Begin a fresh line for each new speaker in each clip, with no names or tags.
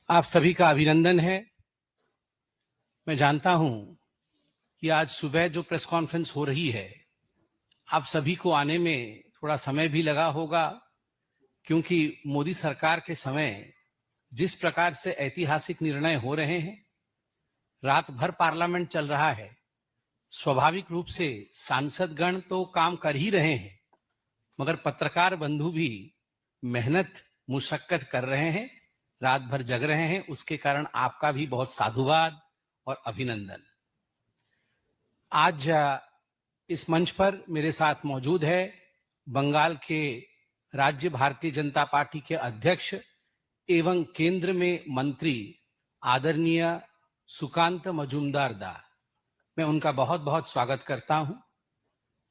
आप सभी का अभिनंदन है। मैं जानता हूं कि आज सुबह जो प्रेस कॉन्फ्रेंस हो रही है, आप सभी को आने में थोड़ा समय भी लगा होगा, क्योंकि मोदी सरकार के समय जिस प्रकार से ऐतिहासिक निर्णय हो रहे हैं, रात भर पार्लियामेंट चल रहा है। स्वाभाविक रूप से सांसदगण तो काम कर ही रहे हैं, मगर पत्रकार बंधु भी मेहनत मुशक्कत कर रहे हैं, रात भर जग रहे हैं। उसके कारण आपका भी बहुत साधुवाद और अभिनंदन। आज इस मंच पर मेरे साथ मौजूद है बंगाल के राज्य भारतीय जनता पार्टी के अध्यक्ष एवं केंद्र में मंत्री आदरणीय सुकांत मजूमदार दा। मैं उनका बहुत बहुत स्वागत करता हूं।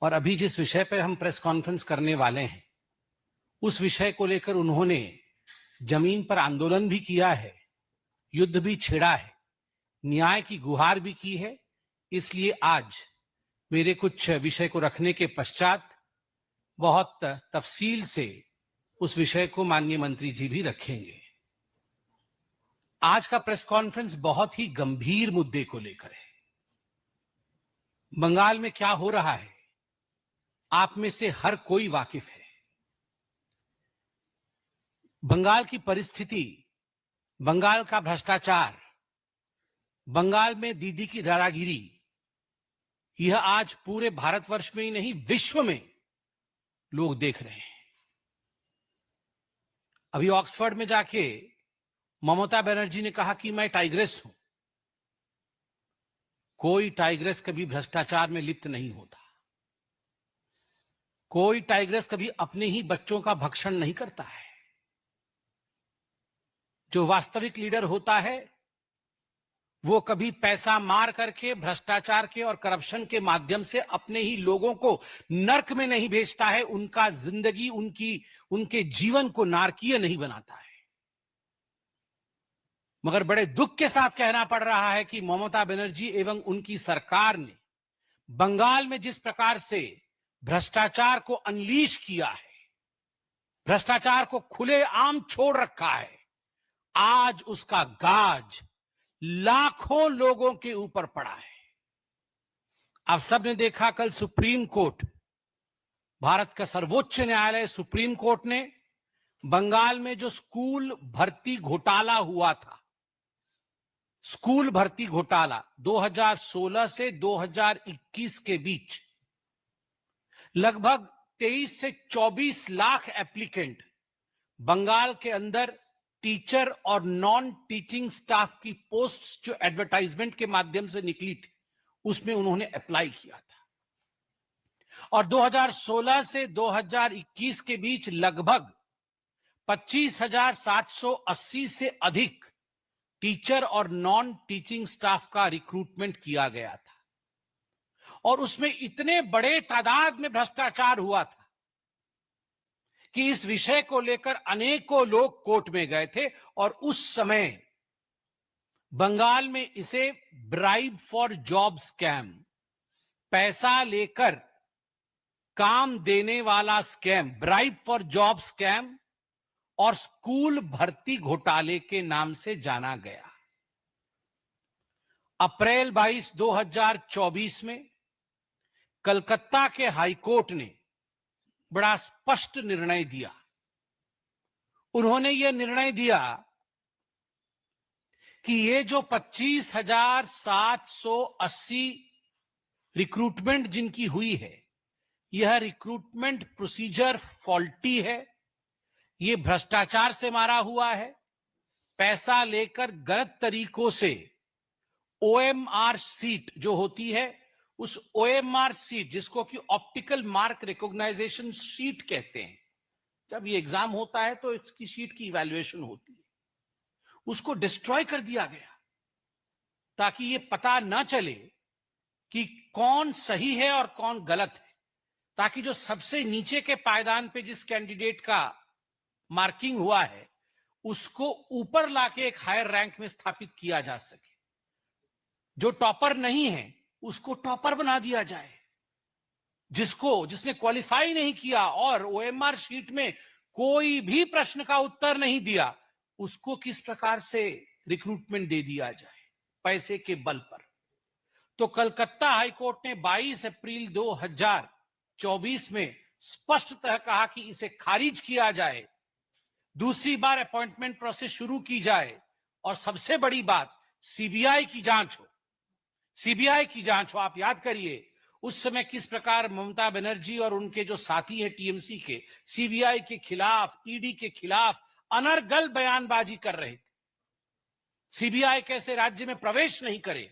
और अभी जिस विषय पर हम प्रेस कॉन्फ्रेंस करने वाले हैं, उस विषय को लेकर उन्होंने जमीन पर आंदोलन भी किया है, युद्ध भी छेड़ा है, न्याय की गुहार भी की है। इसलिए आज मेरे कुछ विषय को रखने के पश्चात बहुत तफसील से उस विषय को माननीय मंत्री जी भी रखेंगे। आज का प्रेस कॉन्फ्रेंस बहुत ही गंभीर मुद्दे को लेकर है। बंगाल में क्या हो रहा है, आप में से हर कोई वाकिफ है। बंगाल की परिस्थिति, बंगाल का भ्रष्टाचार, बंगाल में दीदी की दादागिरी, यह आज पूरे भारतवर्ष में ही नहीं, विश्व में लोग देख रहे हैं। अभी ऑक्सफोर्ड में जाके ममता बनर्जी ने कहा कि मैं टाइग्रेस हूं। कोई टाइग्रेस कभी भ्रष्टाचार में लिप्त नहीं होता। कोई टाइग्रेस कभी अपने ही बच्चों का भक्षण नहीं करता है। जो वास्तविक लीडर होता है, वो कभी पैसा मार करके, भ्रष्टाचार के और करप्शन के माध्यम से अपने ही लोगों को नर्क में नहीं भेजता है, उनका जिंदगी, उनके जीवन को नारकीय नहीं बनाता है। मगर बड़े दुख के साथ कहना पड़ रहा है कि ममता बनर्जी एवं उनकी सरकार ने बंगाल में जिस प्रकार से भ्रष्टाचार को अनलीश किया है, भ्रष्टाचार को खुलेआम छोड़ रखा है, आज उसका गाज लाखों लोगों के ऊपर पड़ा है। आप सबने देखा, कल सुप्रीम कोर्ट, भारत का सर्वोच्च न्यायालय सुप्रीम कोर्ट ने बंगाल में जो स्कूल भर्ती घोटाला हुआ था, स्कूल भर्ती घोटाला 2016 से 2021 के बीच लगभग 23 से 24 लाख एप्लीकेंट बंगाल के अंदर टीचर और नॉन टीचिंग स्टाफ की पोस्ट्स जो एडवर्टाइजमेंट के माध्यम से निकली थी, उसमें उन्होंने अप्लाई किया था। और 2016 से 2021 के बीच लगभग 25,780 से अधिक टीचर और नॉन टीचिंग स्टाफ का रिक्रूटमेंट किया गया था। और उसमें इतने बड़े तादाद में भ्रष्टाचार हुआ था कि इस विषय को लेकर अनेकों लोग कोर्ट में गए थे। और उस समय बंगाल में इसे ब्राइब फॉर जॉब स्कैम, पैसा लेकर काम देने वाला scam, bribe for job scam और स्कूल भर्ती घोटाले के नाम से जाना गया। अप्रैल 22, 2024 में कलकत्ता के हाईकोर्ट ने बड़ा स्पष्ट निर्णय दिया। उन्होंने यह निर्णय दिया कि ये जो 25,780 रिक्रूटमेंट जिनकी हुई है, यह रिक्रूटमेंट प्रोसीजर फॉल्टी है, ये भ्रष्टाचार से मारा हुआ है। पैसा लेकर गलत तरीकों से ओएमआर सीट जो होती है, उस ओएमआर सीट, जिसको कि ऑप्टिकल मार्क रिकॉग्नाइजेशन शीट कहते हैं, जब ये एग्जाम होता है तो इसकी शीट की इवैल्यूएशन होती है, उसको डिस्ट्रॉय कर दिया गया ताकि ये पता ना चले कि कौन सही है और कौन गलत है, ताकि जो सबसे नीचे के पायदान पे जिस कैंडिडेट का मार्किंग हुआ है, उसको ऊपर लाके एक हायर रैंक में स्थापित किया जा सके। जो टॉपर नहीं है उसको टॉपर बना दिया जाए। जिसने क्वालिफाई नहीं किया और ओएमआर शीट में कोई भी प्रश्न का उत्तर नहीं दिया, उसको किस प्रकार से रिक्रूटमेंट दे दिया जाए पैसे के बल पर। तो कलकत्ता हाईकोर्ट ने 22 अप्रैल 2024 में स्पष्टतः कहा कि इसे खारिज किया जाए, दूसरी बार अपॉइंटमेंट प्रोसेस शुरू की जाए और सबसे बड़ी बात सीबीआई की जांच हो। सीबीआई की जांच हो। आप याद करिए उस समय किस प्रकार ममता बनर्जी और उनके जो साथी हैं टीएमसी के सीबीआई के खिलाफ, ईडी के खिलाफ अनर्गल बयानबाजी कर रहे थे। सीबीआई कैसे राज्य में प्रवेश नहीं करे।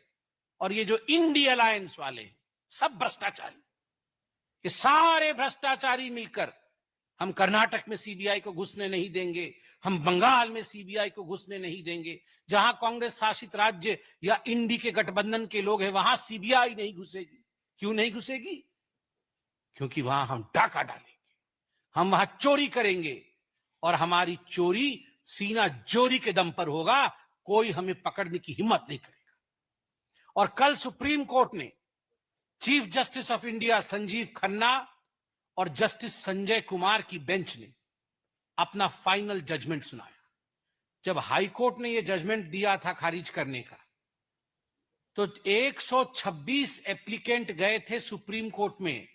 और ये जो इंडी अलायंस वाले हैं सब भ्रष्टाचारी, ये सारे भ्रष्टाचारी मिलकर हम कर्नाटक में सीबीआई को घुसने नहीं देंगे, हम बंगाल में सीबीआई को घुसने नहीं देंगे, जहां कांग्रेस शासित राज्य या इंडी के गठबंधन के लोग हैं वहां सीबीआई नहीं घुसेगी। क्यों नहीं घुसेगी? क्योंकि वहां हम डाका डालेंगे, हम वहां चोरी करेंगे और हमारी चोरी सीना जोरी के दम पर होगा, कोई हमें पकड़ने की हिम्मत नहीं करेगा। और कल सुप्रीम कोर्ट ने chief justice of India Sanjeev Khanna और जस्टिस संजय कुमार की बेंच ने अपना फाइनल जजमेंट सुनाया। जब हाई कोर्ट ने यह जजमेंट दिया था खारिज करने का, तो 126 एप्लीकेंट गए थे सुप्रीम कोर्ट में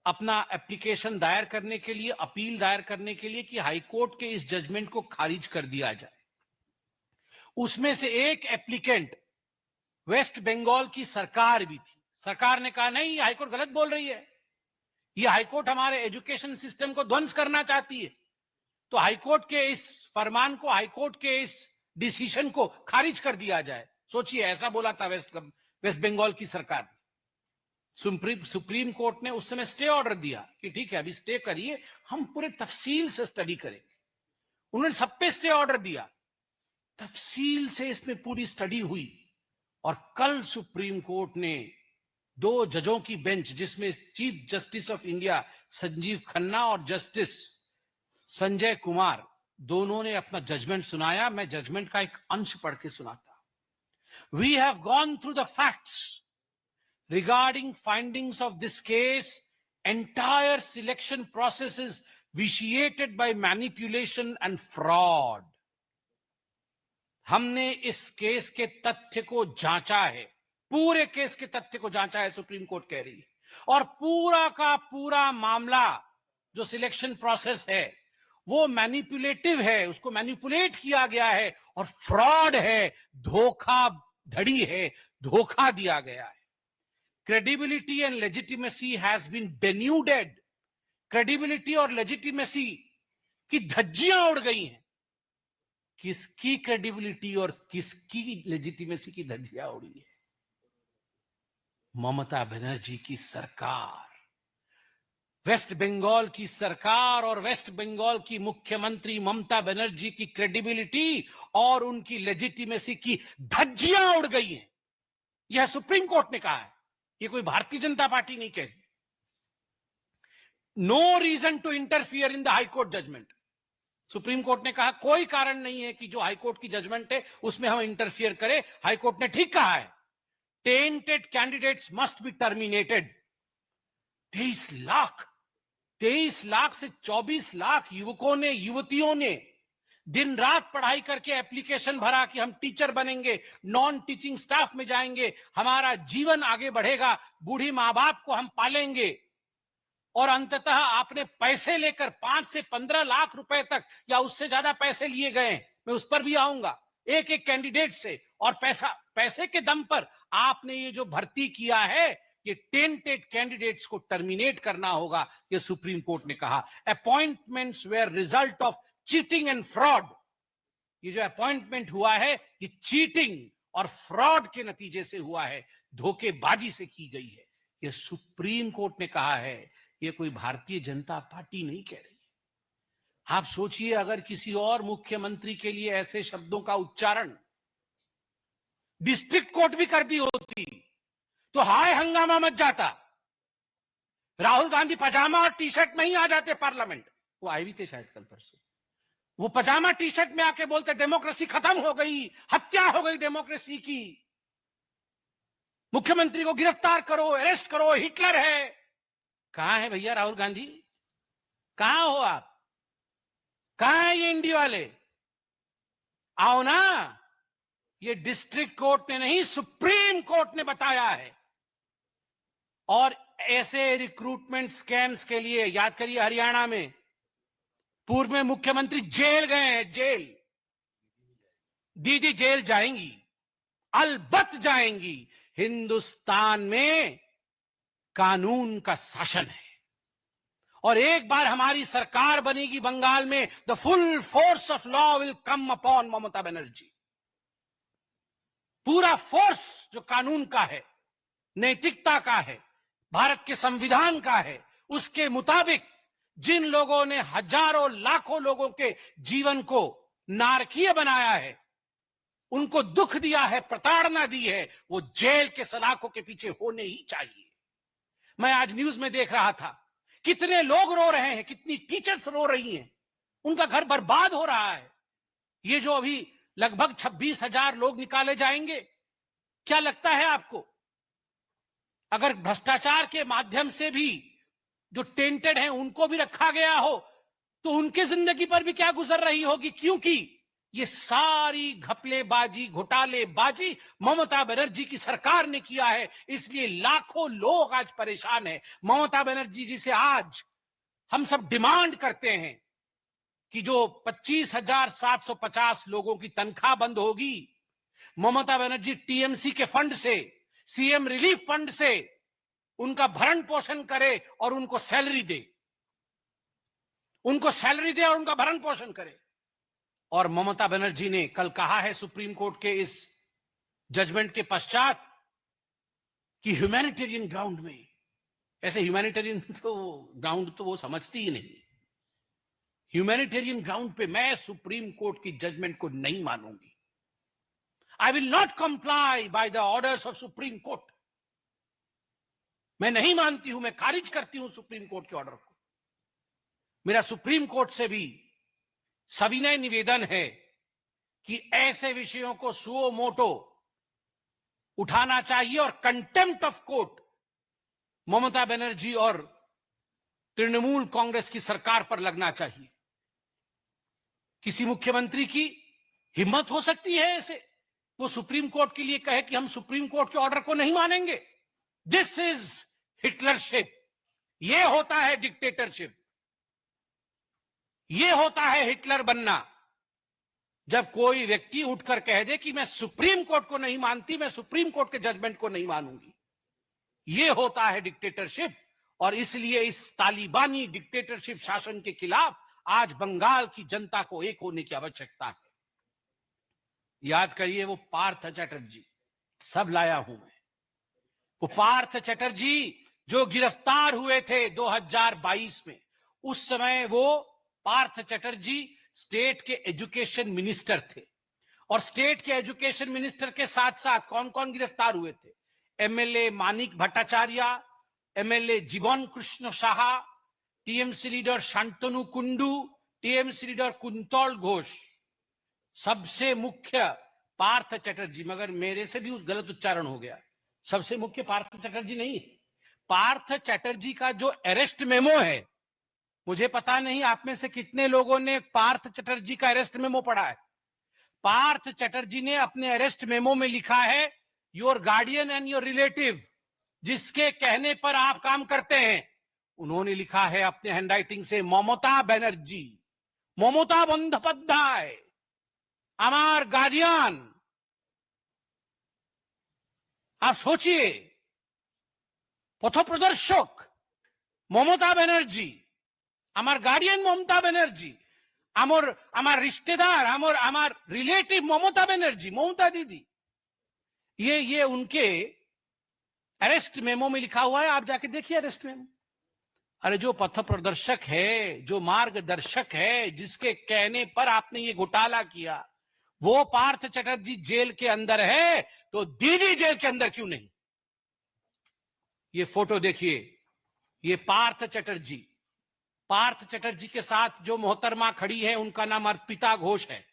अपना एप्लीकेशन दायर करने के लिए, अपील दायर करने के लिए कि हाई कोर्ट के इस जजमेंट को खारिज कर दिया जाए। उसमें से एक एप्लीकेंट वेस्ट बंगाल की सरकार भी थी। सरकार ने कहा नहीं, ये हाईकोर्ट गलत बोल रही है, ये हाईकोर्ट हमारे एजुकेशन सिस्टम को ध्वंस करना चाहती है, तो हाईकोर्ट के इस फरमान को, हाईकोर्ट के इस डिसीजन को खारिज कर दिया जाए। सोचिए, ऐसा बोला था वेस्ट बंगाल की सरकार ने। सुप्रीम कोर्ट ने उस समय स्टे ऑर्डर दिया कि ठीक है अभी स्टे करिए, हम पूरे तफसील से स्टडी करेंगे। उन्होंने सब पे स्टे ऑर्डर दिया, तफसील से इसमें पूरी स्टडी हुई और कल सुप्रीम कोर्ट ने 2 जजों की बेंच, जिसमें chief justice of India Sanjeev Khanna और जस्टिस संजय कुमार, दोनों ने अपना जजमेंट सुनाया। मैं जजमेंट का एक अंश पढ़ के सुनाता। We have gone through the facts regarding findings of this case. Entire selection process is vitiated by manipulation and fraud. हमने इस केस के तथ्य को जांचा है, पूरे केस के तथ्य को जांचा है, सुप्रीम कोर्ट कह रही है। और पूरा का पूरा मामला जो सिलेक्शन प्रोसेस है वो मैनिपुलेटिव है, उसको मैनिपुलेट किया गया है और फ्रॉड है, धोखाधड़ी है, धोखा दिया गया है। Credibility and legitimacy has been denuded. Credibility और legitimacy की धज्जियां उड़ गई हैं। किसकी credibility और किसकी legitimacy की धज्जियां उड़ी है? ममता बनर्जी की सरकार, वेस्ट बंगाल की सरकार और वेस्ट बंगाल की मुख्यमंत्री ममता बनर्जी की क्रेडिबिलिटी और उनकी लेजिटिमेसी की धज्जियां उड़ गई हैं। यह सुप्रीम कोर्ट ने कहा है, ये कोई भारतीय जनता पार्टी नहीं कह रही। No reason to interfere in the high court judgment. Supreme court ने कहा कोई कारण नहीं है कि जो हाईकोर्ट की जजमेंट है उसमें हम इंटरफियर करें। हाईकोर्ट ने ठीक कहा है, tainted candidates must be terminated. 23 lakh से 24 लाख युवकों ने, युवतियों ने दिन रात पढ़ाई करके एप्लीकेशन भरा कि हम टीचर बनेंगे, नॉन टीचिंग स्टाफ में जाएंगे, हमारा जीवन आगे बढ़ेगा, बूढ़ी मां बाप को हम पालेंगे। और अंततः आपने पैसे लेकर 5 से 15 लाख रुपए तक या उससे ज्यादा पैसे लिए गए, मैं उस पर भी आऊंगा, एक एक कैंडिडेट से। और पैसे के दम पर आपने ये जो भर्ती किया है, ये टेंटेड कैंडिडेट्स को टर्मिनेट करना होगा, ये सुप्रीम कोर्ट ने कहा। Appointments were result of cheating and fraud. ये जो अपॉइंटमेंट हुआ है ये चीटिंग और फ्रॉड के नतीजे से हुआ है, धोखेबाजी से की गई है। ये सुप्रीम कोर्ट ने कहा है, ये कोई भारतीय जनता पार्टी नहीं कह रही है। आप सोचिए, अगर किसी और मुख्यमंत्री के लिए ऐसे शब्दों का उच्चारण डिस्ट्रिक्ट कोर्ट भी कर दी होती तो हाय हंगामा मच जाता। राहुल गांधी पजामा और टी शर्ट में ही आ जाते पार्लियामेंट। वो आए भी थे शायद कल परसों। वो पजामा टी शर्ट में आके बोलते डेमोक्रेसी खत्म हो गई, हत्या हो गई डेमोक्रेसी की, मुख्यमंत्री को गिरफ्तार करो, अरेस्ट करो, हिटलर है। कहां है भैया राहुल गांधी? कहां हो आप? कहां है ये इंडी वाले? आओ ना, ये डिस्ट्रिक्ट कोर्ट ने नहीं, सुप्रीम कोर्ट ने बताया है। और ऐसे रिक्रूटमेंट स्कैम्स के लिए याद करिए, हरियाणा में पूर्व में मुख्यमंत्री जेल गए हैं, जेल। दीदी जेल जाएंगी, अलबत्त जाएंगी। हिंदुस्तान में कानून का शासन है, और एक बार हमारी सरकार बनेगी बंगाल में, the full force of law will come upon Mamata Banerjee. पूरा फोर्स जो कानून का है, नैतिकता का है, भारत के संविधान का है, उसके मुताबिक जिन लोगों ने हजारों लाखों लोगों के जीवन को नारकीय बनाया है, उनको दुख दिया है, प्रताड़ना दी है, वो जेल के सलाखों के पीछे होने ही चाहिए। मैं आज न्यूज में देख रहा था, कितने लोग रो रहे हैं, कितनी टीचर्स रो रही हैं, उनका घर बर्बाद हो रहा है। ये जो अभी लगभग 26,000 लोग निकाले जाएंगे, क्या लगता है आपको, अगर भ्रष्टाचार के माध्यम से भी जो टेंटेड हैं उनको भी रखा गया हो, तो उनके जिंदगी पर भी क्या गुजर रही होगी? क्योंकि ये सारी घपलेबाजी, घोटालेबाजी ममता बनर्जी की सरकार ने किया है, इसलिए लाखों लोग आज परेशान हैं। ममता बनर्जी जी से आज हम सब डिमांड करते हैं कि जो 25,750 लोगों की तनख्वाह बंद होगी, ममता बनर्जी टीएमसी के फंड से, सीएम रिलीफ फंड से उनका भरण पोषण करे और उनको सैलरी दे, उनको सैलरी दे और उनका भरण पोषण करे। और ममता बनर्जी ने कल कहा है सुप्रीम कोर्ट के इस जजमेंट के पश्चात कि ह्यूमैनिटेरियन ग्राउंड में, ऐसे ह्यूमैनिटेरियन तो ग्राउंड तो वो समझती ही नहीं, ह्यूमैनिटेरियन ग्राउंड पे मैं सुप्रीम कोर्ट की जजमेंट को नहीं मानूंगी। I will not comply by the orders of supreme court. मैं नहीं मानती हूं, मैं खारिज करती हूं सुप्रीम कोर्ट के ऑर्डर को। मेरा सुप्रीम कोर्ट से भी सविनय निवेदन है कि ऐसे विषयों को सुओ मोटो उठाना चाहिए और contempt of court Mamata Banerjee और तृणमूल कांग्रेस की सरकार पर लगना चाहिए। किसी मुख्यमंत्री की हिम्मत हो सकती है ऐसे, वो सुप्रीम कोर्ट के लिए कहे कि हम सुप्रीम कोर्ट के ऑर्डर को नहीं मानेंगे? This is hitlership. ये होता है डिक्टेटरशिप, ये होता है हिटलर बनना। जब कोई व्यक्ति उठकर कह दे कि मैं सुप्रीम कोर्ट को नहीं मानती, मैं सुप्रीम कोर्ट के जजमेंट को नहीं मानूंगी, ये होता है डिक्टेटरशिप। और इसलिए इस तालिबानी डिक्टेटरशिप शासन के खिलाफ आज बंगाल की जनता को एक होने की आवश्यकता है। याद करिए, वो पार्थ चैटर्जी, सब लाया हूं मैं, वो पार्थ चैटर्जी जो गिरफ्तार हुए थे 2022 में, उस समय वो पार्थ चैटर्जी स्टेट के एजुकेशन मिनिस्टर थे। और स्टेट के एजुकेशन मिनिस्टर के साथ साथ कौन कौन गिरफ्तार हुए थे? एमएलए मानिक भट्टाचार्य, एमएलए जीवन Krishna Saha, TMC leader Shantanu Kundu, TMC leader quintal Ghosh, सबसे मुख्य पार्थ चैटर्जी। मगर मेरे से भी गलत उच्चारण हो गया, सबसे मुख्य पार्थ चैटर्जी नहीं, पार्थ चैटर्जी का जो अरेस्ट मेमो है, मुझे पता नहीं आप में से कितने लोगों ने पार्थ चैटर्जी का अरेस्ट मेमो पढ़ा है। पार्थ चैटर्जी ने अपने अरेस्ट मेमो में लिखा है, your guardian and your relative, जिसके कहने पर आप काम करते हैं, उन्होंने लिखा है अपने हैंडराइटिंग से ममता बनर्जी, ममता बंदोपाध्याय, हमार गार्डियन। आप सोचिए, पथप्रदर्शक ममता बनर्जी, আমার গার্ডিয়ান মমতা ব্যানার্জি, আমার रिश्तेदार, আমার रिलेटिव ममता बनर्जी, ममता दीदी, ये उनके अरेस्ट मेमो में लिखा हुआ है। आप जाके देखिए अरेस्ट मेमो। अरे जो पथ प्रदर्शक है, जो मार्गदर्शक है, जिसके कहने पर आपने ये घोटाला किया, वो पार्थ चैटर्जी जेल के अंदर है, तो दीदी जेल के अंदर क्यों नहीं? ये फोटो देखिए, ये पार्थ चैटर्जी, पार्थ चैटर्जी के साथ जो मोहतरमा खड़ी है उनका नाम अर्पिता घोष है।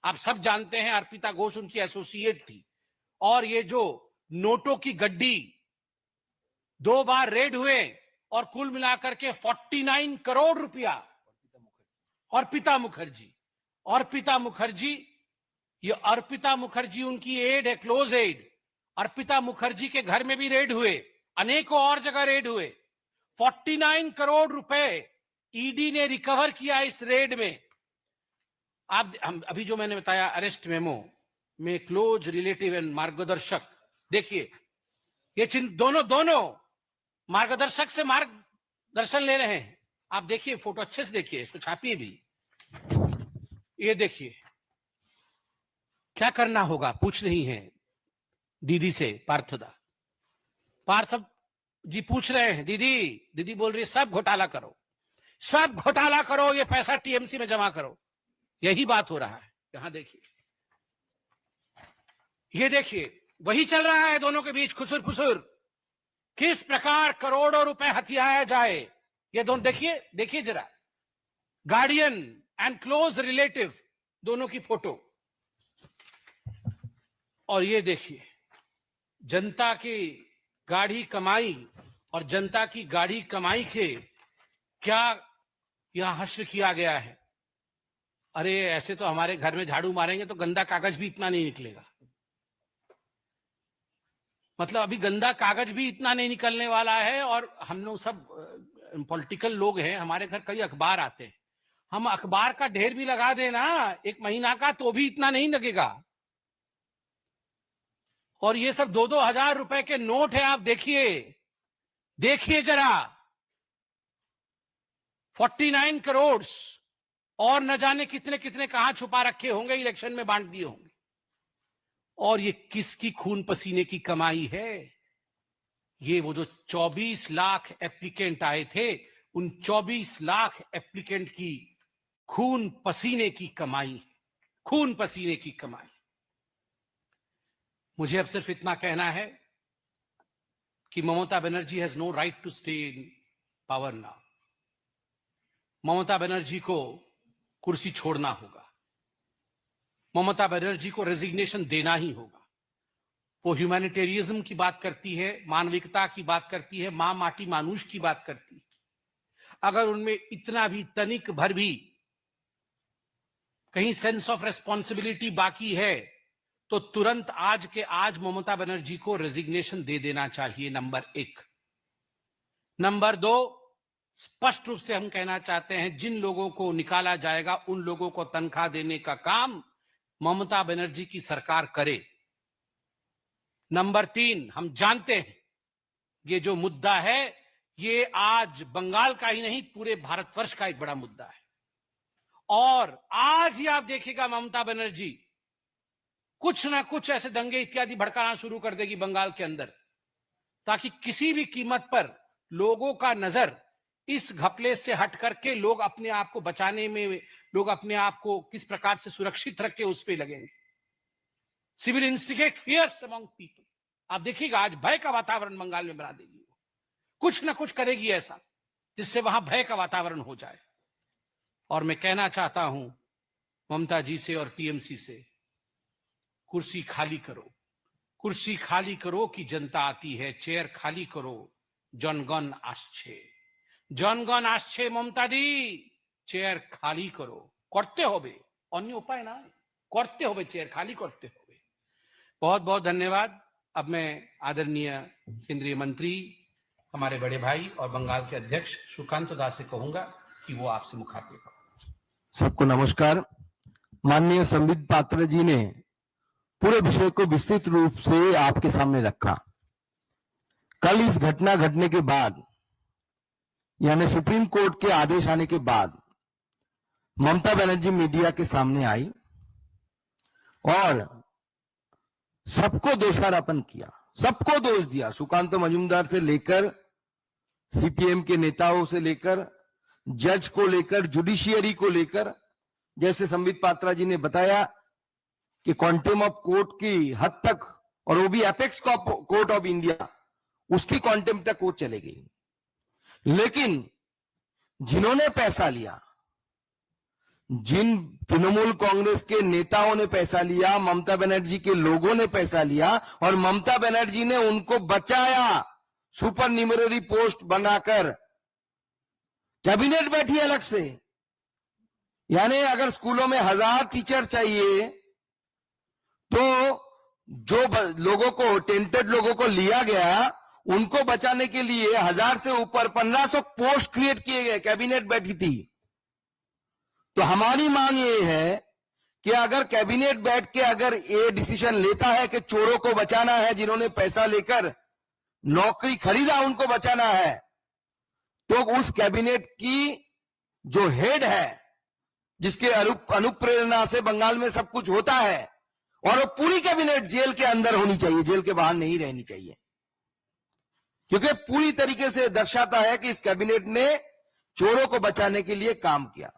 आप सब जानते हैं, अर्पिता घोष उनकी एसोसिएट थी। और ये जो नोटों की गड्डी 2 बार रेड हुए और कुल मिलाकर के 49 करोड़ रुपया, अर्पिता मुखर्जी ये अर्पिता मुखर्जी उनकी एड है, क्लोज एड। अर्पिता मुखर्जी के घर में भी रेड हुए, अनेकों और जगह रेड हुए। 49 करोड़ रुपए ईडी ने रिकवर किया इस रेड में। आप अभी जो मैंने बताया अरेस्ट मेमो में क्लोज रिलेटिव एंड मार्गदर्शक, देखिए ये चिन्ह दोनों मार्गदर्शक से मार्गदर्शन ले रहे हैं। आप देखिए फोटो अच्छे से देखिए, इसको छापिए भी। ये देखिए क्या करना होगा, पूछ रही हैं दीदी से पार्थदा। पार्थ जी पूछ रहे हैं, दीदी बोल रही है सब घोटाला करो, सब घोटाला करो, ये पैसा टीएमसी में जमा करो। यही बात हो रहा है। यहां देखिए, ये देखिए वही चल रहा है दोनों के बीच खुसुर फुसुर, किस प्रकार करोड़ों रुपए हथियाया जाए। ये दोनों देखिए जरा, गार्डियन एंड क्लोज रिलेटिव दोनों की फोटो। और ये देखिए जनता की गाढ़ी कमाई और जनता की गाढ़ी कमाई के क्या यहां हश्र किया गया है। अरे ऐसे तो हमारे घर में झाड़ू मारेंगे तो गंदा कागज भी इतना नहीं निकलेगा। मतलब अभी गंदा कागज भी इतना नहीं निकलने वाला है। और हम लोग सब पॉलिटिकल लोग हैं, हमारे घर कई अखबार आते हैं, हम अखबार का ढेर भी लगा देना 1 महीना का तो भी इतना नहीं लगेगा। और ये सब 2-2 हजार रुपए के नोट है। आप देखिए जरा, 49 करोड़ और न जाने कितने कितने कहां छुपा रखे होंगे, इलेक्शन में बांट दिए होंगे। और ये किसकी खून पसीने की कमाई है? ये वो जो 24 लाख एप्लीकेंट आए थे, उन 24 लाख एप्लीकेंट की खून पसीने की कमाई है, खून पसीने की कमाई। मुझे अब सिर्फ इतना कहना है कि Mamata Banerjee has no right to stay in power now. Mamata Banerjee को कुर्सी छोड़ना होगा, ममता बनर्जी को रेजिग्नेशन देना ही होगा। वो ह्यूमैनिटेरियज्म की बात करती है, मानविकता की बात करती है, मां माटी मानुष की बात करती है। अगर उनमें इतना भी तनिक भर भी कहीं सेंस ऑफ रेस्पॉन्सिबिलिटी बाकी है तो तुरंत आज के आज ममता बनर्जी को रेजिग्नेशन दे देना चाहिए, नंबर 1। नंबर 2, स्पष्ट रूप से हम कहना चाहते हैं जिन लोगों को निकाला जाएगा उन लोगों को तनख्वाह देने का काम ममता बनर्जी की सरकार करे। नंबर 3, हम जानते हैं ये जो मुद्दा है ये आज बंगाल का ही नहीं पूरे भारतवर्ष का एक बड़ा मुद्दा है। और आज ही आप देखिएगा ममता बनर्जी कुछ ना कुछ ऐसे दंगे इत्यादि भड़काना शुरू कर देगी बंगाल के अंदर, ताकि किसी भी कीमत पर लोगों का नजर इस घपले से हट करके लोग अपने आप को बचाने में, लोग अपने आप को किस प्रकार से सुरक्षित रख के उस पर लगेंगे। Civil instigate fears among people. आप देखिएगा आज भय का वातावरण बंगाल में बना देगी, कुछ ना कुछ करेगी ऐसा जिससे वहां भय का वातावरण हो जाए। और मैं कहना चाहता हूं ममता जी से और टीएमसी से, कुर्सी खाली करो, कुर्सी खाली करो कि जनता आती है, चेयर खाली करो, जनगण आसछे, जनगण आसछे ममता दी, चेयर खाली करो। करते होबे, अन्य उपाय ना, करते होबे, चेयर खाली करते होबे। बहुत बहुत धन्यवाद। अब मैं आदरणीय केंद्रीय मंत्री, हमारे बड़े भाई और बंगाल के अध्यक्ष सुकांत दास से कहूंगा कि वो आपसे मुखातिब हो।
सबको नमस्कार। माननीय संबित पात्रा जी ने पूरे विषय को विस्तृत रूप से आपके सामने रखा। कल इस घटना घटने के बाद, यानी सुप्रीम कोर्ट के आदेश आने के बाद, ममता बनर्जी मीडिया के सामने आई और सबको दोषारोपण किया, सबको दोष दिया। सुकांत मजूमदार से लेकर सीपीएम के नेताओं से लेकर जज को लेकर जुडिशियरी को लेकर, जैसे संबित पात्रा जी ने बताया कि क्वांटम ऑफ कोर्ट की हद तक, और वो भी एपेक्स कोर्ट ऑफ इंडिया, उसकी क्वांटम तक वो चले गई। लेकिन जिन्होंने पैसा लिया, जिन तृणमूल कांग्रेस के नेताओं ने पैसा लिया, ममता बनर्जी के लोगों ने पैसा लिया और ममता बनर्जी ने उनको बचाया, सुपर न्यूमररी पोस्ट बनाकर कैबिनेट बैठी अलग से। यानी अगर स्कूलों में 1000 टीचर चाहिए तो जो लोगों को, टेंटेड लोगों को लिया गया, उनको बचाने के लिए 1000 से ऊपर 1500 पोस्ट क्रिएट किए गए, कैबिनेट बैठी थी। तो हमारी मांग ये है कि अगर कैबिनेट बैठ के अगर ये डिसीजन लेता है कि चोरों को बचाना है, जिन्होंने पैसा लेकर नौकरी खरीदा उनको बचाना है, तो उस कैबिनेट की जो हेड है, जिसके अनुप्रेरणा से बंगाल में सब कुछ होता है, और वो पूरी कैबिनेट जेल के अंदर होनी चाहिए, जेल के बाहर नहीं रहनी चाहिए, क्योंकि पूरी तरीके से दर्शाता है कि इस कैबिनेट ने चोरों को बचाने के लिए काम किया।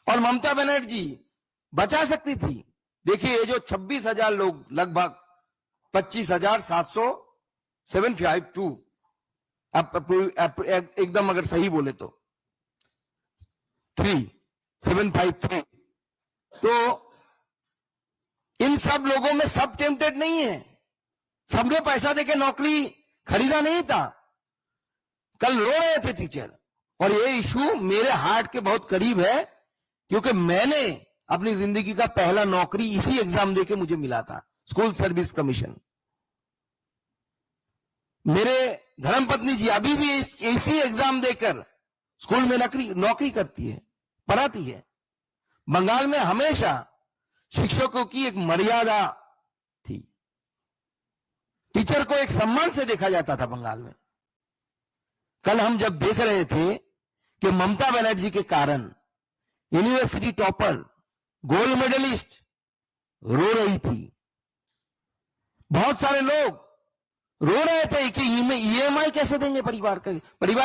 और ममता बनर्जी बचा सकती थी। देखिए, ये जो 26,000 लोग, लगभग 25,752 एकदम अगर सही बोले तो 3753, तो इन सब लोगों में सब टेम्पटेड नहीं है, सबने पैसा देके नौकरी खरीदा नहीं था। कल रो रहे थे टीचर, और ये इशू मेरे हार्ट के बहुत करीब है, क्योंकि मैंने अपनी जिंदगी का पहला नौकरी इसी एग्जाम देके मुझे मिला था, स्कूल सर्विस कमीशन। मेरे धर्मपत्नी जी अभी भी इसी एग्जाम देकर स्कूल में नौकरी करती है, पढ़ाती है। बंगाल में हमेशा शिक्षकों की एक मर्यादा थी, टीचर को एक सम्मान से देखा जाता था बंगाल में। कल हम जब देख रहे थे कि ममता बनर्जी के कारण यूनिवर्सिटी टॉपर, गोल्ड मेडलिस्ट रो रही थी, बहुत सारे लोग रो रहे थे कि ईएमआई कैसे देंगे, परिवार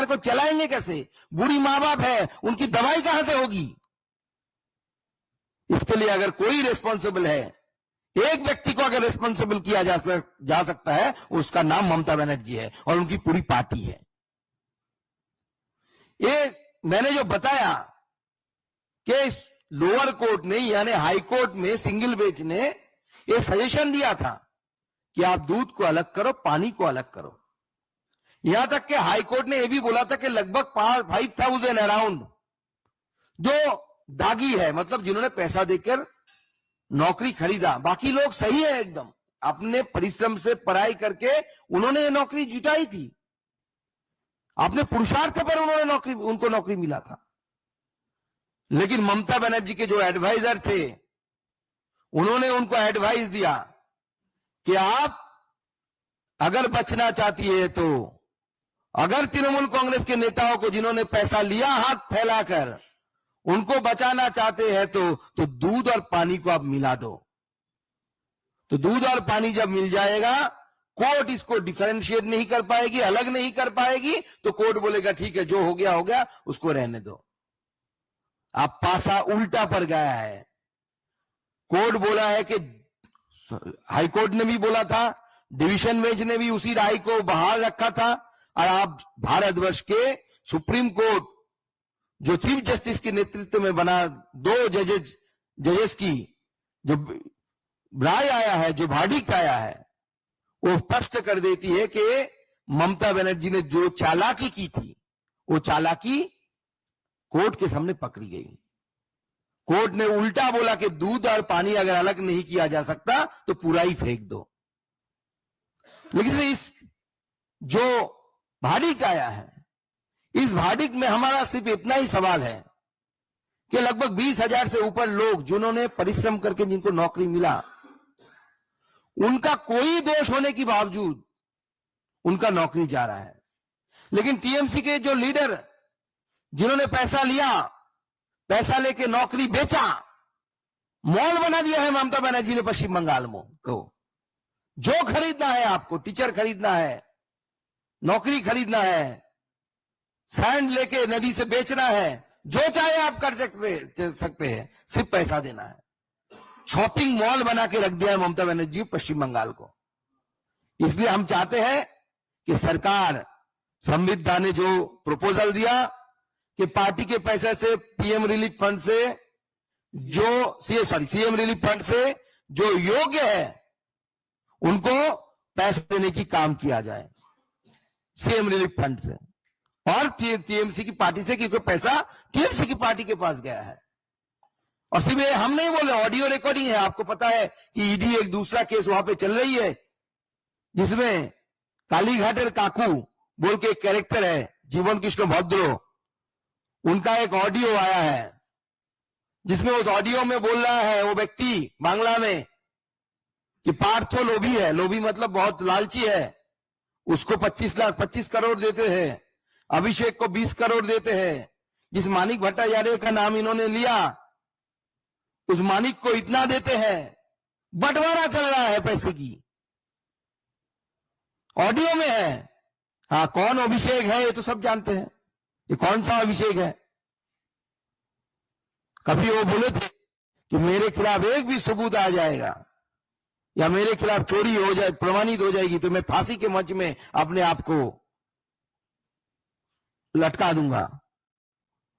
को चलाएंगे कैसे, बूढ़ी मां बाप है, उनकी दवाई कहां से होगी। इसके लिए अगर कोई रिस्पॉन्सिबल है, एक व्यक्ति को अगर रिस्पॉन्सिबल किया जा सकता है, उसका नाम ममता बनर्जी है और उनकी पूरी पार्टी है। ये मैंने जो बताया कि लोअर कोर्ट ने, यानी हाई कोर्ट में सिंगल बेंच ने ये सजेशन दिया था कि आप दूध को अलग करो, पानी को अलग करो। यहां तक कि हाई कोर्ट ने यह भी बोला था कि लगभग 5,000 अराउंड जो दागी है, मतलब जिन्होंने पैसा देकर नौकरी खरीदा, बाकी लोग सही है एकदम, अपने परिश्रम से पढ़ाई करके उन्होंने ये नौकरी जुटाई थी, अपने पुरुषार्थ पर उनको नौकरी मिला था। लेकिन ममता बनर्जी के जो एडवाइजर थे, उन्होंने उनको एडवाइस दिया कि आप अगर बचना चाहती है, तो अगर तृणमूल कांग्रेस के नेताओं को जिन्होंने पैसा लिया हाथ फैलाकर, उनको बचाना चाहते हैं तो दूध और पानी को आप मिला दो। तो दूध और पानी जब मिल जाएगा, कोर्ट इसको डिफरेंशिएट नहीं कर पाएगी, अलग नहीं कर पाएगी, तो कोर्ट बोलेगा ठीक है, जो हो गया, उसको रहने दो। अब पासा उल्टा पर गया है। कोर्ट बोला है कि, हाई कोर्ट ने भी बोला था, डिवीजन बेंच ने भी उसी राय को बहाल रखा था, और आप भारतवर्ष के सुप्रीम कोर्ट, जो चीफ जस्टिस के नेतृत्व में बना, 2 जजेस की जो राय आया है, जो वर्डिक्ट आया है, वो स्पष्ट कर देती है कि ममता बनर्जी ने जो चालाकी की थी, वो चालाकी कोर्ट के सामने पकड़ी गई। कोर्ट ने उल्टा बोला कि दूध और पानी अगर अलग नहीं किया जा सकता तो पूरा ही फेंक दो। लेकिन इस जो वर्डिक्ट आया है, इस वर्डिक्ट में हमारा सिर्फ इतना ही सवाल है कि लगभग 20,000 से ऊपर लोग जिन्होंने परिश्रम करके जिनको नौकरी मिला, उनका कोई दोष होने के बावजूद उनका नौकरी जा रहा है। लेकिन टीएमसी के जो लीडर, जिन्होंने पैसा लिया, पैसा लेके नौकरी बेचा, मॉल बना दिया है ममता बनर्जी ने पश्चिम बंगाल में को। जो खरीदना है आपको, टीचर खरीदना है, नौकरी खरीदना है, सैंड लेके नदी से बेचना है, जो चाहे आप कर सकते हैं, सिर्फ पैसा देना है। शॉपिंग मॉल बना के रख दिया है ममता बनर्जी पश्चिम बंगाल को। इसलिए हम चाहते हैं कि सरकार, संविधान ने जो प्रपोजल दिया कि पार्टी के पैसे से सीएम रिलीफ फंड से जो योग्य है उनको पैसे देने की काम किया जाए, सीएम रिलीफ फंड से और टीएमसी की पार्टी से, क्योंकि पैसा टीएमसी की पार्टी के पास गया है। और सिर्फ ये हम नहीं बोल रहे, ऑडियो रिकॉर्डिंग है। आपको पता है कि ईडी एक दूसरा केस वहां पे चल रही है, जिसमें कालीघाट और काकू बोल के एक कैरेक्टर है, जीवन कृष्ण भद्रो, उनका एक ऑडियो आया है, जिसमें उस ऑडियो में बोल रहा है वो व्यक्ति बांग्ला में कि पार्थो लोभी है। लोभी मतलब बहुत लालची है। उसको 25 करोड़ देते हैं, अभिषेक को 20 करोड़ देते हैं। जिस मानिक भट्टाचार्य का नाम इन्होंने लिया, उस मानिक को इतना देते हैं। बंटवारा चल रहा है पैसे की, ऑडियो में है। हाँ, कौन अभिषेक है ये तो सब जानते हैं। ये कौन सा अभिषेक है? कभी वो बोले थे कि मेरे खिलाफ एक भी सबूत आ जाएगा या मेरे खिलाफ चोरी हो जाए, प्रमाणित हो जाएगी, तो मैं फांसी के मंच में अपने आप को लटका दूंगा।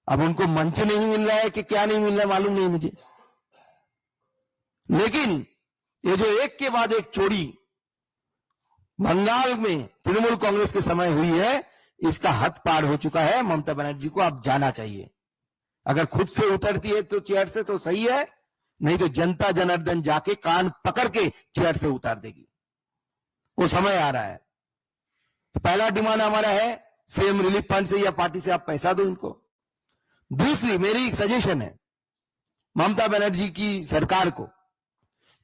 अब उनको मंच नहीं मिल रहा है कि क्या नहीं मिल रहा है मालूम नहीं मुझे, लेकिन ये जो एक के बाद एक चोरी बंगाल में तृणमूल कांग्रेस के समय हुई है, इसका हद पार हो चुका है। ममता बनर्जी को अब जाना चाहिए। अगर खुद से उतरती है तो चेयर से तो सही है, नहीं तो जनता जनार्दन जाके कान पकड़ के चेयर से उतार देगी। वो समय आ रहा है। तो पहला डिमांड हमारा है, सीएम रिलीफ फंड से या पार्टी से आप पैसा दो इनको। दूसरी मेरी एक सजेशन है ममता बनर्जी की सरकार को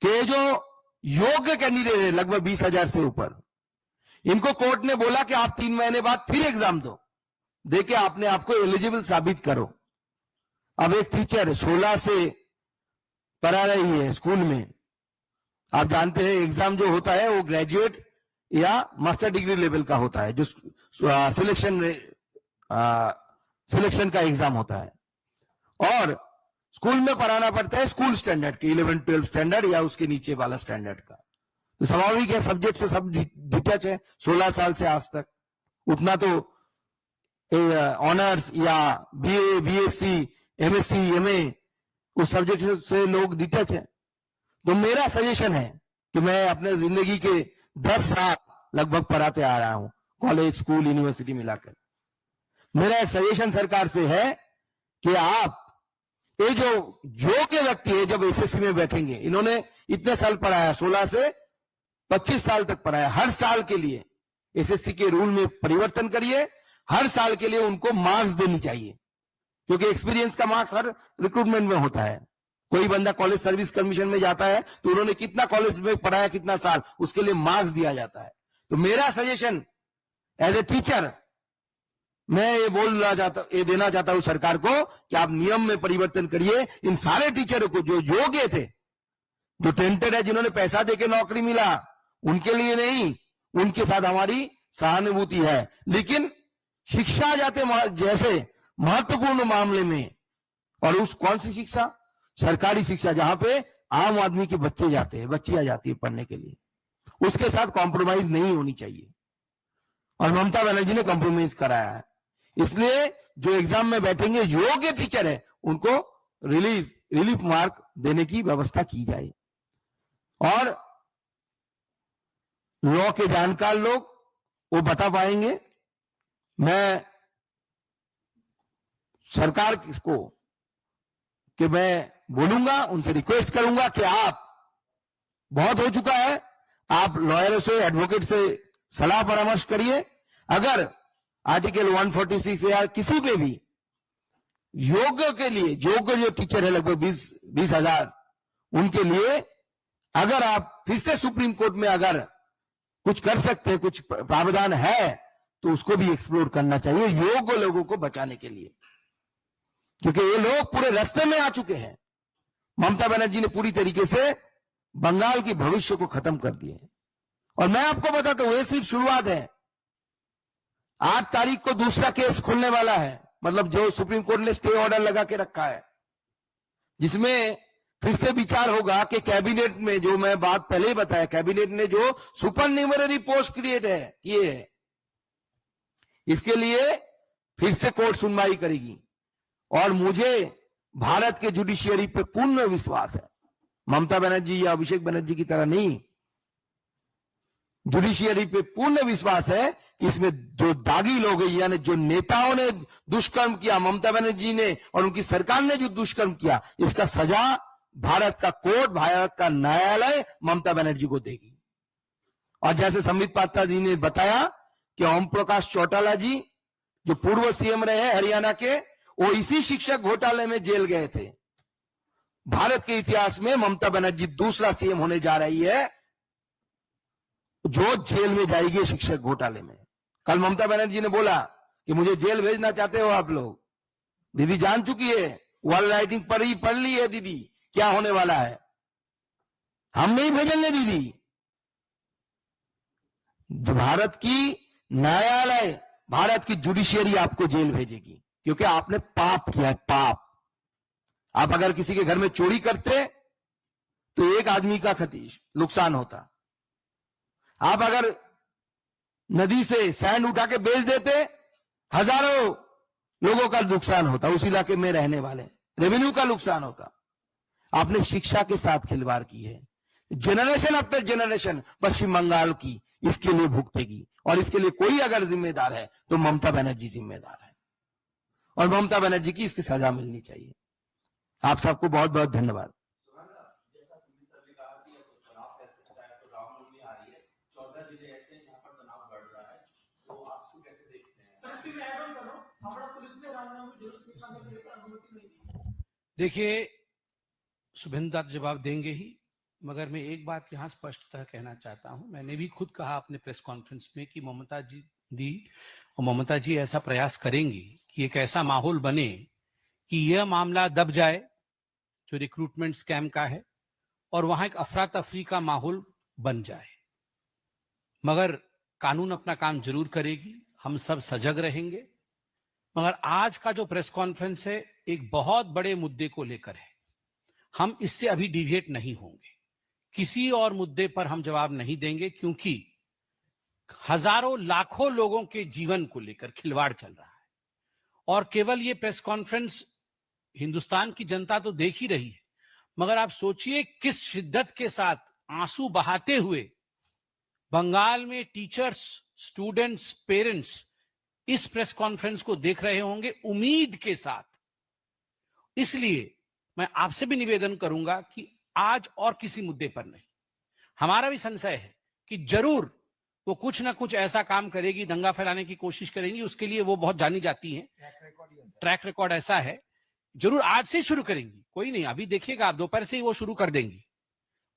कि जो योग्य कैंडिडेट है लगभग 20,000 से ऊपर, इनको कोर्ट ने बोला कि आप 3 महीने बाद फिर एग्जाम दो, देके आपने आपको एलिजिबल साबित करो। अब एक टीचर 16 से पढ़ा रही है स्कूल में, आप जानते हैं एग्जाम जो होता है वो ग्रेजुएट या मास्टर डिग्री लेवल का होता है, जो सिलेक्शन का एग्जाम होता है। और स्कूल में पढ़ाना पड़ता है स्कूल स्टैंडर्ड के, 11-12 स्टैंडर्ड या उसके नीचे वाला स्टैंडर्ड का। तो स्वाभाविक है सब्जेक्ट से सब डिटैच है। 16 साल से आज तक उतना तो ऑनर्स या बीए, बीएससी, एमएससी, एमए उस सब्जेक्ट से लोग डिटैच है। तो मेरा सजेशन है कि मैं अपने जिंदगी के 10 साल लगभग पढ़ाते आ रहा हूं, कॉलेज, स्कूल, यूनिवर्सिटी मिलाकर। मेरा एक सजेशन सरकार से है कि आप ये जो योग्य व्यक्ति है जब एसएससी में बैठेंगे, इन्होंने इतने साल पढ़ाया, 16 से 25 साल तक पढ़ाया, हर साल के लिए एसएससी के रूल में परिवर्तन करिए। हर साल के लिए उनको मार्क्स देनी चाहिए, क्योंकि एक्सपीरियंस का मार्क्स हर रिक्रूटमेंट में होता है। कोई बंदा कॉलेज सर्विस कमीशन में जाता है तो उन्होंने कितना कॉलेज में पढ़ाया, कितना साल, उसके लिए मार्क्स दिया जाता है। तो मेरा सजेशन एज ए टीचर, मैं ये देना चाहता हूं सरकार को कि आप नियम में परिवर्तन करिए। इन सारे टीचरों को जो योग्य थे, जो टेंटेड है, जिन्होंने पैसा देके नौकरी मिला, उनके लिए नहीं, उनके साथ हमारी सहानुभूति है। लेकिन शिक्षा जैसे महत्वपूर्ण मामले में, और उस कौन सी शिक्षा, सरकारी शिक्षा, जहां पे आम आदमी के बच्चे जाते हैं, बच्चियां जाती है पढ़ने के लिए, उसके साथ कॉम्प्रोमाइज नहीं होनी चाहिए। और ममता बनर्जी ने कॉम्प्रोमाइज कराया है। इसलिए जो एग्जाम में बैठेंगे योग्य टीचर है, उनको रिलीफ मार्क देने की व्यवस्था की जाए। और लॉ के जानकार लोग वो बता पाएंगे। मैं सरकार को कि मैं बोलूंगा, उनसे रिक्वेस्ट करूंगा कि आप, बहुत हो चुका है, आप लॉयरों से, एडवोकेट से सलाह परामर्श करिए। अगर आर्टिकल 146 या किसी पे भी योग्य के लिए, योग्य जो टीचर है लगभग 20,000, उनके लिए अगर आप फिर से सुप्रीम कोर्ट में अगर कुछ कर सकते हैं, कुछ प्रावधान है, तो उसको भी एक्सप्लोर करना चाहिए योग्य लोगों को बचाने के लिए, क्योंकि ये लोग पूरे रास्ते में आ चुके हैं। ममता बनर्जी ने पूरी तरीके से बंगाल के भविष्य को खत्म कर दिए। और मैं आपको बताता हूं, ये सिर्फ शुरुआत है। 8 तारीख को दूसरा केस खुलने वाला है, मतलब जो सुप्रीम कोर्ट ने स्टे ऑर्डर लगा के रखा है, जिसमें फिर से विचार होगा कि कैबिनेट में, जो मैं बात पहले ही बताया, कैबिनेट ने जो सुपर न्यूमररी पोस्ट क्रिएट किए हैं, इसके लिए फिर से कोर्ट सुनवाई करेगी। और मुझे भारत के जुडिशियरी पे पूर्ण विश्वास है। ममता बनर्जी या अभिषेक बनर्जी की तरह नहीं, जुडिशियरी पे पूर्ण विश्वास है कि इसमें जो दागी लोग हैं, यानी जो नेताओं ने दुष्कर्म किया, ममता बनर्जी ने और उनकी सरकार ने जो दुष्कर्म किया, इसका सजा भारत का कोर्ट, भारत का न्यायालय ममता बनर्जी को देगी। और जैसे संबित पात्रा जी ने बताया कि ओम प्रकाश चौटाला जी जो पूर्व सीएम रहे हैं हरियाणा के, वो इसी शिक्षक घोटाले में जेल गए थे। भारत के इतिहास में ममता बनर्जी दूसरा सीएम होने जा रही है जो जेल में जाएगी शिक्षक घोटाले में। कल ममता बनर्जी ने बोला कि मुझे जेल भेजना चाहते हो आप लोग। दीदी जान चुकी है, वॉल राइटिंग पढ़ ली है दीदी क्या होने वाला है। हम नहीं भेजेंगे दीदी। जो भारत की न्यायालय, भारत की जुडिशियरी आपको जेल भेजेगी, क्योंकि आपने पाप किया है, पाप। आप अगर किसी के घर में चोरी करते तो एक आदमी का नुकसान होता। आप अगर नदी से सैंड उठा के बेच देते, हजारों लोगों का नुकसान होता, उस इलाके में रहने वाले रेवेन्यू का नुकसान होता। आपने शिक्षा के साथ खिलवाड़ की है। जनरेशन आफ्टर जनरेशन पश्चिम बंगाल की इसके लिए भुगतेगी, और इसके लिए कोई अगर जिम्मेदार है तो ममता बनर्जी जिम्मेदार है, और ममता बनर्जी की इसकी सजा मिलनी चाहिए। आप सबको बहुत बहुत धन्यवाद।
देखिए, शुभेंदु दत्त जवाब देंगे ही, मगर मैं एक बात यहां स्पष्टतः कहना चाहता हूं। मैंने भी खुद कहा अपने प्रेस कॉन्फ्रेंस में कि ममता जी ऐसा प्रयास करेंगी कि एक ऐसा माहौल बने कि यह मामला दब जाए जो रिक्रूटमेंट स्कैम का है, और वहां एक अफरा तफरी का माहौल बन जाए। मगर कानून अपना काम जरूर करेगी, हम सब सजग रहेंगे। मगर आज का जो प्रेस कॉन्फ्रेंस है एक बहुत बड़े मुद्दे को लेकर है। हम इससे अभी डिविएट नहीं होंगे, किसी और मुद्दे पर हम जवाब नहीं देंगे, क्योंकि हजारों लाखों लोगों के जीवन को लेकर खिलवाड़ चल रहा है। और केवल ये प्रेस कॉन्फ्रेंस हिंदुस्तान की जनता तो देख ही रही है, मगर आप सोचिए किस शिद्दत के साथ आंसू बहाते हुए बंगाल में टीचर्स, स्टूडेंट्स, पेरेंट्स इस प्रेस कॉन्फ्रेंस को देख रहे होंगे उम्मीद के साथ। इसलिए मैं आपसे भी निवेदन करूंगा कि आज और किसी मुद्दे पर नहीं, हमारा भी संशय है कि जरूर वो कुछ ना कुछ ऐसा काम करेगी, दंगा फैलाने की कोशिश करेंगी, उसके लिए वो बहुत जानी जाती हैं, ट्रैक रिकॉर्ड ऐसा है। जरूर आज से शुरू करेंगी, कोई नहीं, अभी देखिएगा आप दोपहर से ही वो शुरू कर देंगी,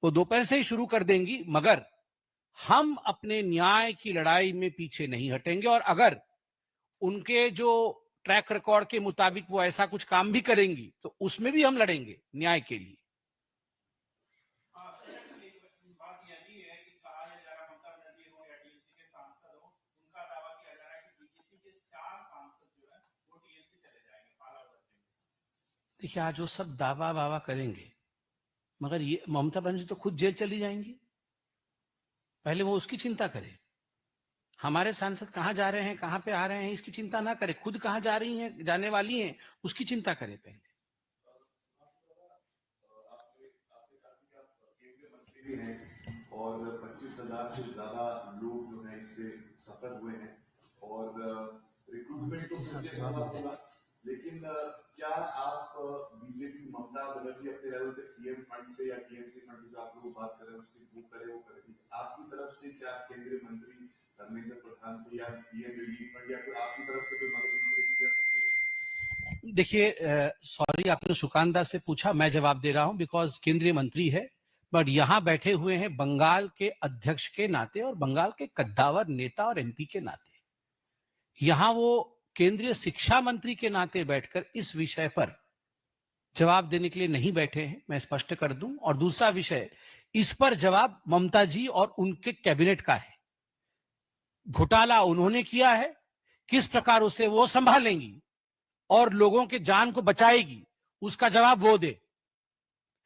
वो दोपहर से ही शुरू कर देंगी। मगर हम अपने न्याय की लड़ाई में पीछे नहीं हटेंगे, और अगर उनके जो ट्रैक रिकॉर्ड के मुताबिक वो ऐसा कुछ काम भी करेंगी तो उसमें भी हम लड़ेंगे न्याय के लिए। देखिए, आज वो सब दावा वावा करेंगे, मगर ये ममता बनर्जी तो खुद जेल चली जाएंगी। पहले वो उसकी चिंता करे। हमारे सांसद कहां जा रहे हैं, कहां पे आ रहे हैं, इसकी चिंता ना करे। खुद कहां जा रही हैं, जाने वाली हैं, उसकी चिंता करे पहले।
और 25,000 से ज्यादा लोग जो है इससे सफल हुए हैं, और रिक्रूटमेंट तो होगा, लेकिन क्या आप बीजेपी ममता बनर्जी अपने लेवल पे सीएम फंड से या टीएमसी फंड से जो आप लोग बात कर रहे हैं उसकी बुक करे वो करेगी, आपकी तरफ से क्या केंद्रीय मंत्री धर्मेंद्र प्रधान से या पीएम रिलीफ फंड या फिर आपकी तरफ से कोई मदद की जा सकती है?
देखिए, सॉरी, आपने सुकांत दास से पूछा, मैं जवाब दे रहा हूं बिकॉज केंद्रीय मंत्री है, बट यहां बैठे हुए हैं बंगाल के अध्यक्ष के नाते और बंगाल के कद्दावर नेता और एमपी के नाते। यहां वो केंद्रीय शिक्षा मंत्री के नाते बैठकर इस विषय पर जवाब देने के लिए नहीं बैठे हैं, मैं स्पष्ट कर दूं। और दूसरा विषय, इस पर जवाब ममता जी और उनके कैबिनेट का है। घोटाला उन्होंने किया है, किस प्रकार उसे वो संभालेंगी और लोगों के जान को बचाएगी, उसका जवाब वो दे।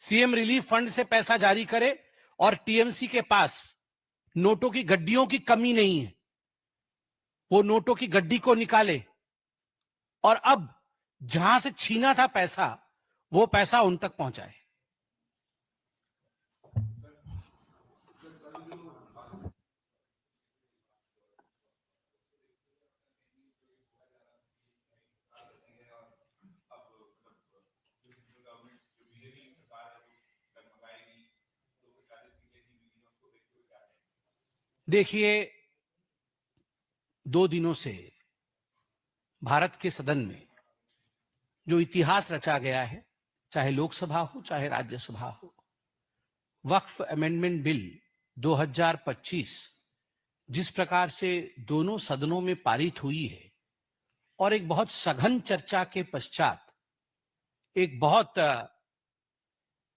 सीएम रिलीफ फंड से पैसा जारी करे, और टीएमसी के पास नोटों की गड्डियों की कमी नहीं है, वो नोटों की गड्डी को निकाले, और अब जहां से छीना था पैसा, वो पैसा उन तक पहुंचाए। देखिए, 2 दिनों से भारत के सदन में जो इतिहास रचा गया है, चाहे लोकसभा हो चाहे राज्यसभा हो, वक्फ अमेंडमेंट बिल 2025 जिस प्रकार से दोनों सदनों में पारित हुई है और एक बहुत सघन चर्चा के पश्चात एक बहुत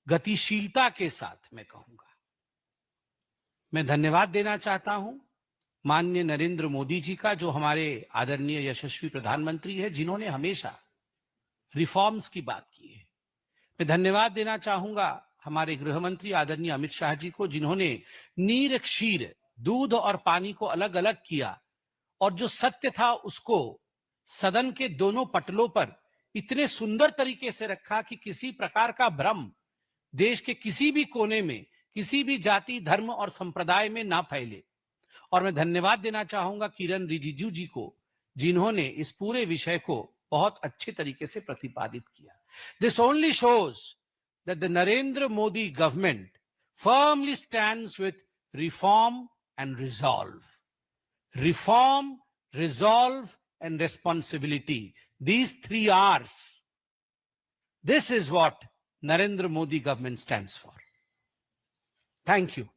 गतिशीलता के साथ मैं कहूंगा, मैं धन्यवाद देना चाहता हूं माननीय नरेंद्र मोदी जी का, जो हमारे आदरणीय यशस्वी प्रधानमंत्री है, जिन्होंने हमेशा रिफॉर्म्स की बात की है। मैं धन्यवाद देना चाहूंगा हमारे गृह मंत्री आदरणीय अमित शाह जी को, जिन्होंने नीर क्षीर, दूध और पानी को अलग अलग किया और जो सत्य था उसको सदन के दोनों पटलों पर इतने सुंदर तरीके से रखा कि किसी प्रकार का भ्रम देश के किसी भी कोने में, किसी भी जाति, धर्म और संप्रदाय में ना फैले। और मैं धन्यवाद देना चाहूंगा किरण रिजिजू जी को, जिन्होंने इस पूरे विषय को बहुत अच्छे तरीके से प्रतिपादित किया। This only shows that the Narendra Modi government firmly stands with reform and resolve. Reform, resolve and responsibility. These 3 R's. This is what Narendra Modi government stands for. Thank you.